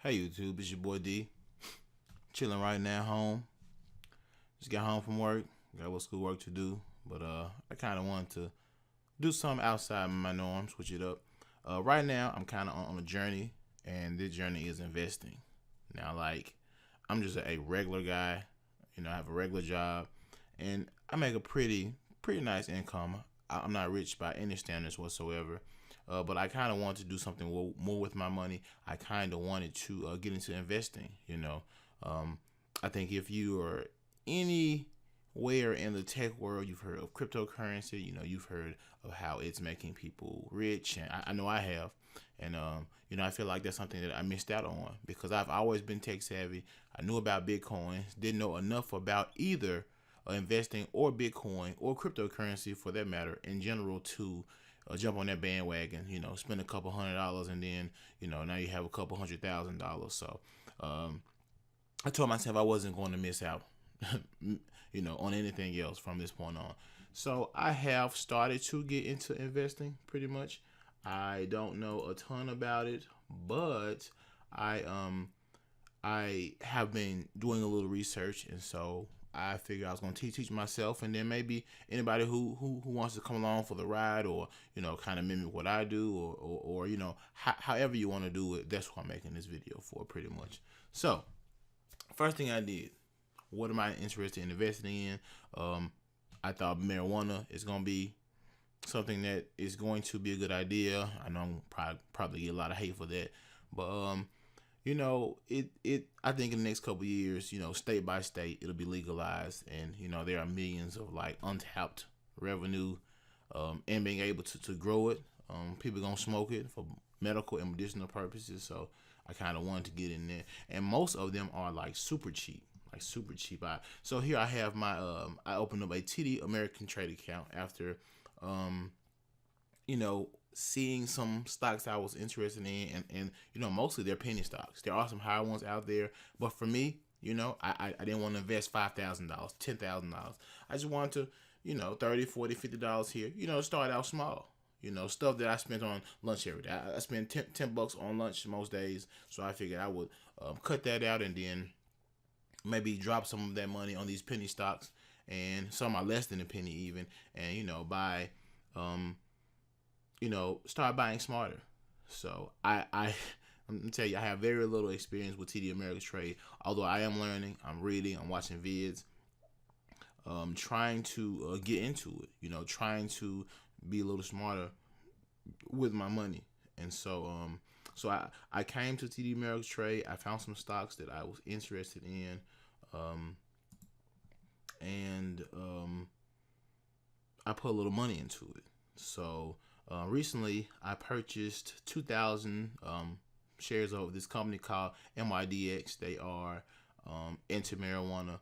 Hey YouTube, it's your boy D. Chilling right now home. Just got home from work. Got a little school work to do. But I kind of wanted to do something outside my norm, switch it up. Right now, I'm kind of on a journey, and this journey is investing. Now, like, I'm just a regular guy. I have a regular job, and I make a pretty nice income. I'm not rich by any standards whatsoever. But I kind of wanted to do something more with my money. I kind of wanted to get into investing. I think if you are anywhere in the tech world, you've heard of cryptocurrency. You've heard of how it's making people rich, and I know I have. And I feel like that's something that I missed out on because I've always been tech savvy. I knew about Bitcoin, didn't know enough about either investing or Bitcoin or cryptocurrency for that matter in general to jump on that bandwagon, spend a couple $100 and then, now you have a couple $100,000. So I told myself I wasn't going to miss out, on anything else from this point on. So I have started to get into investing pretty much. I don't know a ton about it, but I have been doing a little research, and so I figured I was going to teach myself, and then maybe anybody who wants to come along for the ride, or kind of mimic what I do, or however you want to do it. That's what I'm making this video for, pretty much. So, first thing I did, what am I interested in investing in? I thought marijuana is going to be something that is going to be a good idea. I know I'm probably get a lot of hate for that, but I think in the next couple of years, state by state, it'll be legalized, and there are millions of like untapped revenue, and being able to grow it. People gonna smoke it for medical and medicinal purposes, so I kind of wanted to get in there, and most of them are like super cheap. So here I have my I opened up a TD American Trade account after seeing some stocks I was interested in, and mostly they're penny stocks. There are some higher ones out there, but for me, I didn't want to invest $5,000, $10,000. I just wanted to, $30, $40, $50 here, start out small. Stuff that I spent on lunch every day. I spend $10 on lunch most days, so I figured I would cut that out and then maybe drop some of that money on these penny stocks, and some are less than a penny even, and buy start buying smarter. So I'm gonna tell you, I have very little experience with TD American Trade, although I am learning, I'm reading, I'm watching vids, trying to get into it, trying to be a little smarter with my money. And so I came to TD American Trade. I found some stocks that I was interested in, and I put a little money into it. So recently, I purchased 2,000 shares of this company called MYDX. They are into marijuana,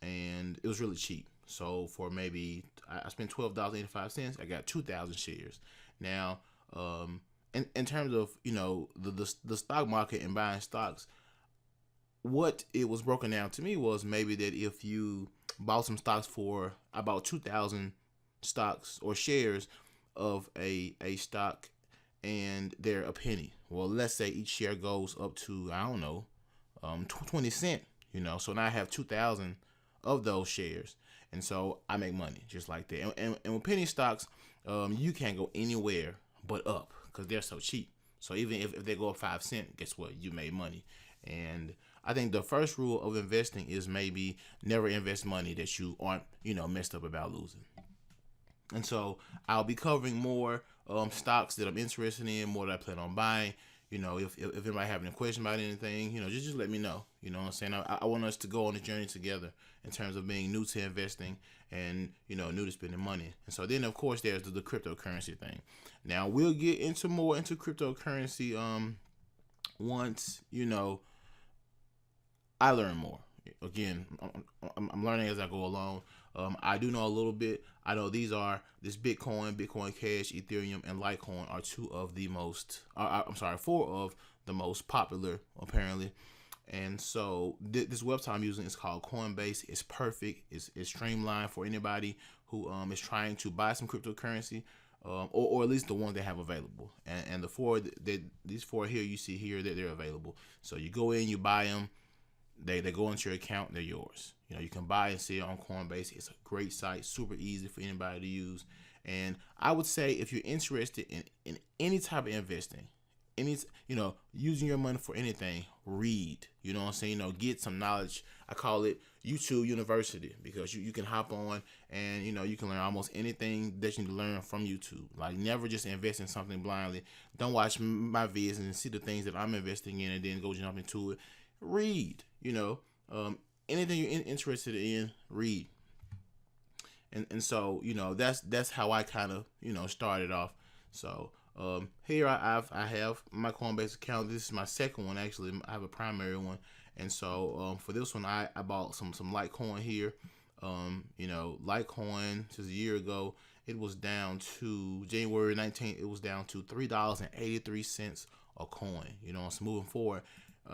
and it was really cheap. So for maybe, I spent $12.85. I got 2,000 shares. Now, in terms of the stock market and buying stocks, what it was broken down to me was maybe that if you bought some stocks for about 2,000 stocks or shares of a stock, and they're a penny. Well, let's say each share goes up to, I don't know, 20 cents, so now I have 2,000 of those shares, and so I make money just like that. And with penny stocks, you can't go anywhere but up because they're so cheap. So even if they go up 5 cents, guess what? You made money. And I think the first rule of investing is maybe never invest money that you aren't, messed up about losing. And so I'll be covering more stocks that I'm interested in, more that I plan on buying. If anybody having a question about anything, just let me know. You know what I'm saying? I want us to go on the journey together in terms of being new to investing and, new to spending money. And so then, of course, there's the cryptocurrency thing. Now, we'll get into cryptocurrency once, I learn more. Again, I'm learning as I go along. I do know a little bit. I know this Bitcoin Cash, Ethereum, and Litecoin are four of the most popular, apparently. And so this website I'm using is called Coinbase. It's perfect. It's streamlined for anybody who is trying to buy some cryptocurrency. or at least the ones they have available. And the four these four here you see here that they're available. So you go in, you buy them, they go into your account, they're yours. You know, you can buy and sell on Coinbase. It's a great site, super easy for anybody to use. And I would say if you're interested in any type of investing, using your money for anything, read. You know what I'm saying? You know, get some knowledge. I call it YouTube University, because you can hop on and, you can learn almost anything that you need to learn from YouTube. Like, never just invest in something blindly. Don't watch my vids and see the things that I'm investing in and then go jump into it. Read, anything you're interested in, read. And so, that's how I kind of, started off. So, here I have my Coinbase account. This is my second one, actually. I have a primary one. And so, for this one, I bought some Litecoin here. Litecoin just a year ago, it was down to January 19th. It was down to $3.83 a coin. It's moving forward.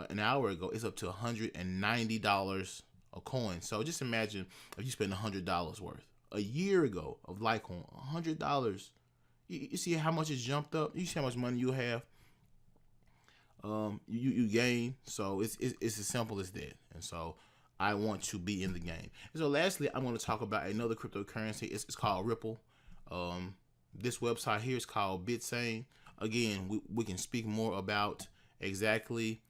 An hour ago, it's up to $190 a coin. So just imagine if you spend $100 worth a year ago of Litecoin, $100. You see how much it's jumped up. You see how much money you have. You gain. So it's as simple as that. And so I want to be in the game. And so lastly, I'm going to talk about another cryptocurrency. It's called Ripple. This website here is called Bitsane. Again, we can speak more about exactly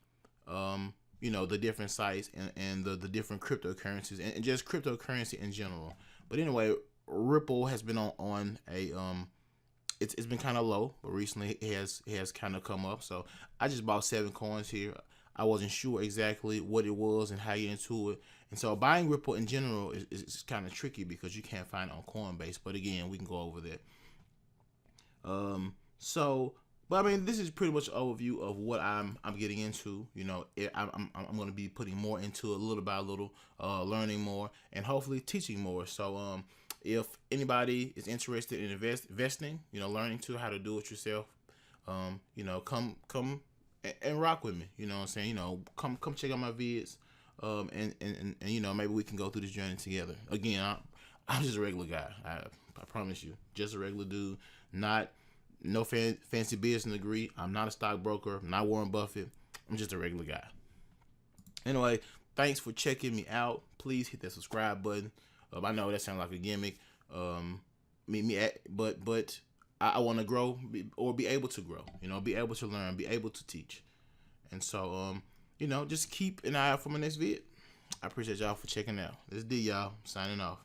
the different sites and the different cryptocurrencies and just cryptocurrency in general. But anyway, Ripple has been on a it's been kind of low, but recently it has kind of come up. So I just bought 7 coins here. I wasn't sure exactly what it was and how you get into it. And so buying Ripple in general is kind of tricky because you can't find it on Coinbase. But again, we can go over that. But I mean, this is pretty much an overview of what I'm getting into. I'm going to be putting more into it, little by little, learning more and hopefully teaching more. So if anybody is interested in investing, learning to how to do it yourself, come and rock with me. You know what I'm saying? Come check out my vids, and maybe we can go through this journey together. Again, I'm just a regular guy. I promise you, just a regular dude. No fancy business degree. I'm not a stockbroker. I'm not Warren Buffett. I'm just a regular guy. Anyway, thanks for checking me out. Please hit that subscribe button. I know that sounds like a gimmick. But I want to grow or be able to grow. Be able to learn, be able to teach. And so, just keep an eye out for my next vid. I appreciate y'all for checking out. This is D, y'all, signing off.